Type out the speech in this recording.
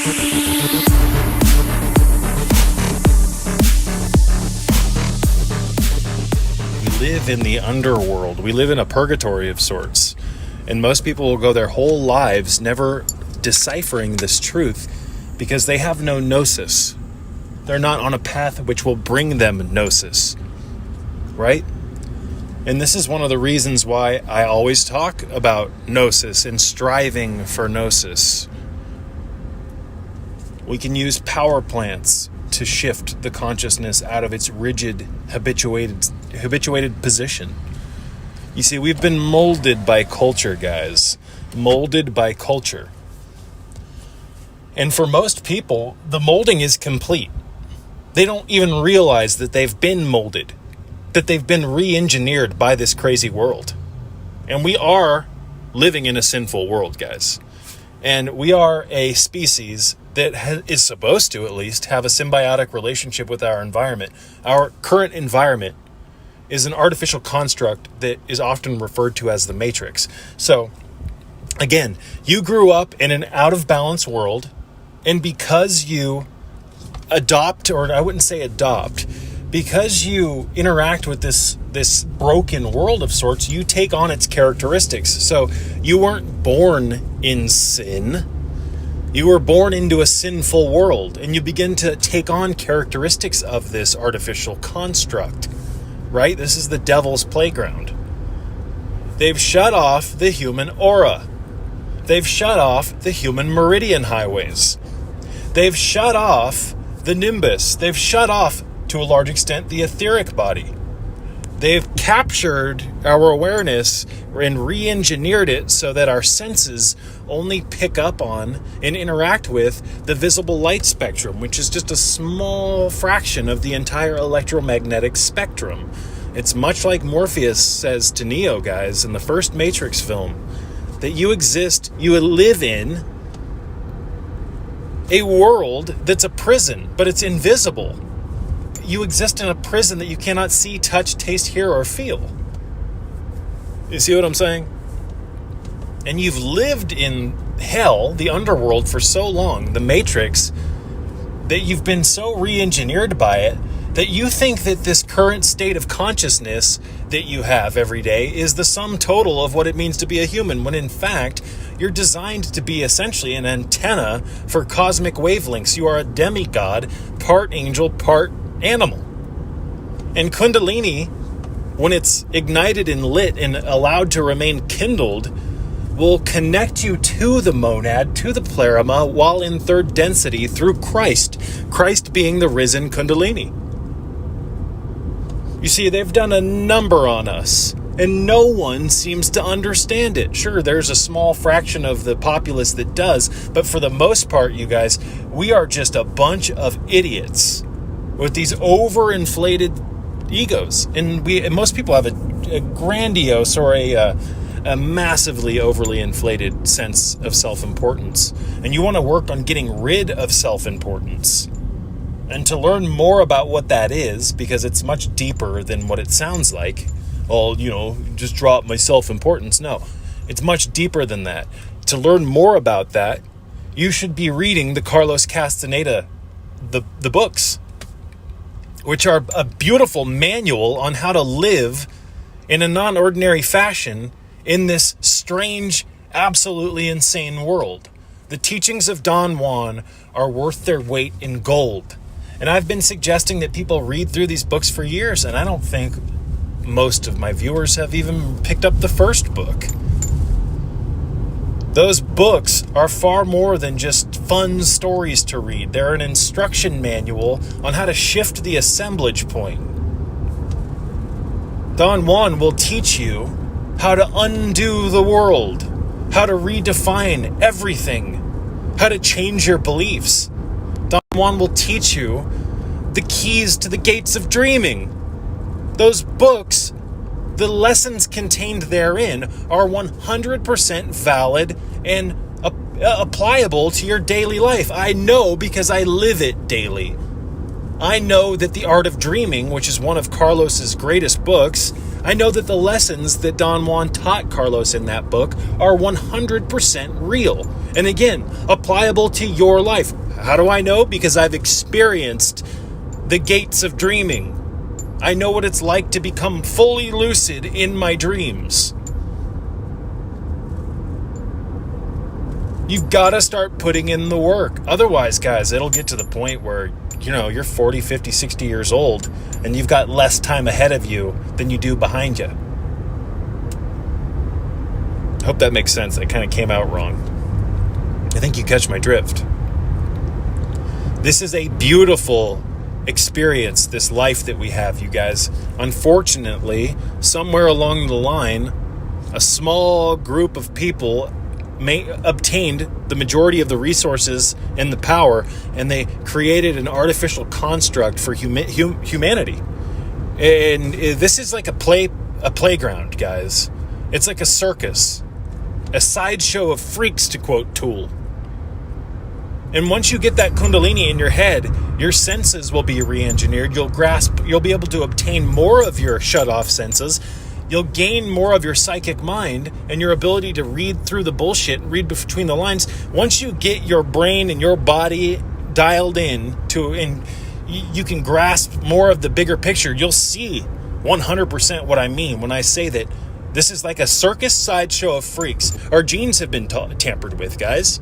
We live in the underworld. We live in a purgatory of sorts. And most people will go their whole lives never deciphering this truth because they have no gnosis. They're not on a path which will bring them gnosis. Right? And this is one of the reasons why I always talk about gnosis and striving for gnosis. We can use power plants to shift the consciousness out of its rigid, habituated position. You see, we've been molded by culture, guys. Molded by culture. And for most people, the molding is complete. They don't even realize that they've been molded, that they've been re-engineered by this crazy world. And we are living in a sinful world, guys. And we are a species that is supposed to, at least, have a symbiotic relationship with our environment. Our current environment is an artificial construct that is often referred to as the Matrix. So, again, you grew up in an out-of-balance world, and because you adopt, or I wouldn't say adopt, because you interact with this broken world of sorts, you take on its characteristics. So you weren't born in sin. You were born into a sinful world, and you begin to take on characteristics of this artificial construct, right? This is the devil's playground. They've shut off the human aura. They've shut off the human meridian highways. They've shut off the nimbus. They've shut off, to a large extent, the etheric body. They've captured our awareness and re-engineered it so that our senses only pick up on and interact with the visible light spectrum, which is just a small fraction of the entire electromagnetic spectrum. It's much like Morpheus says to Neo, guys, in the first Matrix film, that you live in a world that's a prison, but it's invisible. You exist in a prison that you cannot see, touch, taste, hear, or feel. You see what I'm saying? And you've lived in hell, the underworld, for so long, the Matrix, that you've been so re-engineered by it that you think that this current state of consciousness that you have every day is the sum total of what it means to be a human, when in fact, you're designed to be essentially an antenna for cosmic wavelengths. You are a demigod, part angel, part animal. And Kundalini, when it's ignited and lit and allowed to remain kindled, will connect you to the monad, to the pleroma, while in third density through Christ. Christ being the risen Kundalini. You see, they've done a number on us, and no one seems to understand it. Sure, there's a small fraction of the populace that does, but for the most part, you guys, we are just a bunch of idiots with these overinflated egos. And most people have a grandiose or a massively overly inflated sense of self-importance. And you want to work on getting rid of self-importance. And to learn more about what that is, because it's much deeper than what it sounds like, just drop my self-importance. No, it's much deeper than that. To learn more about that, you should be reading the Carlos Castaneda, the books, which are a beautiful manual on how to live in a non-ordinary fashion in this strange, absolutely insane world. The Teachings of Don Juan are worth their weight in gold. And I've been suggesting that people read through these books for years, and I don't think most of my viewers have even picked up the first book. Those books are far more than just fun stories to read. They're an instruction manual on how to shift the assemblage point. Don Juan will teach you how to undo the world, how to redefine everything, how to change your beliefs. Don Juan will teach you the keys to the gates of dreaming. Those books, the lessons contained therein, are 100% valid and applicable to your daily life. I know because I live it daily. I know that The Art of Dreaming, which is one of Carlos's greatest books, I know that the lessons that Don Juan taught Carlos in that book are 100% real. And again, applicable to your life. How do I know? Because I've experienced the gates of dreaming. I know what it's like to become fully lucid in my dreams. You've got to start putting in the work. Otherwise, guys, it'll get to the point where, you're 40, 50, 60 years old and you've got less time ahead of you than you do behind you. I hope that makes sense. That kind of came out wrong. I think you catch my drift. This is a beautiful experience, this life that we have, you guys. Unfortunately, somewhere along the line, a small group of people obtained the majority of the resources and the power, and they created an artificial construct for humanity. And this is like a playground, guys. It's like a circus, a sideshow of freaks, to quote Tool. And once you get that kundalini in your head, your senses will be re-engineered. You'll be able to obtain more of your shut-off senses. You'll gain more of your psychic mind and your ability to read through the bullshit and read between the lines. Once you get your brain and your body dialed in and you can grasp more of the bigger picture, you'll see 100% what I mean when I say that this is like a circus sideshow of freaks. Our genes have been tampered with, guys.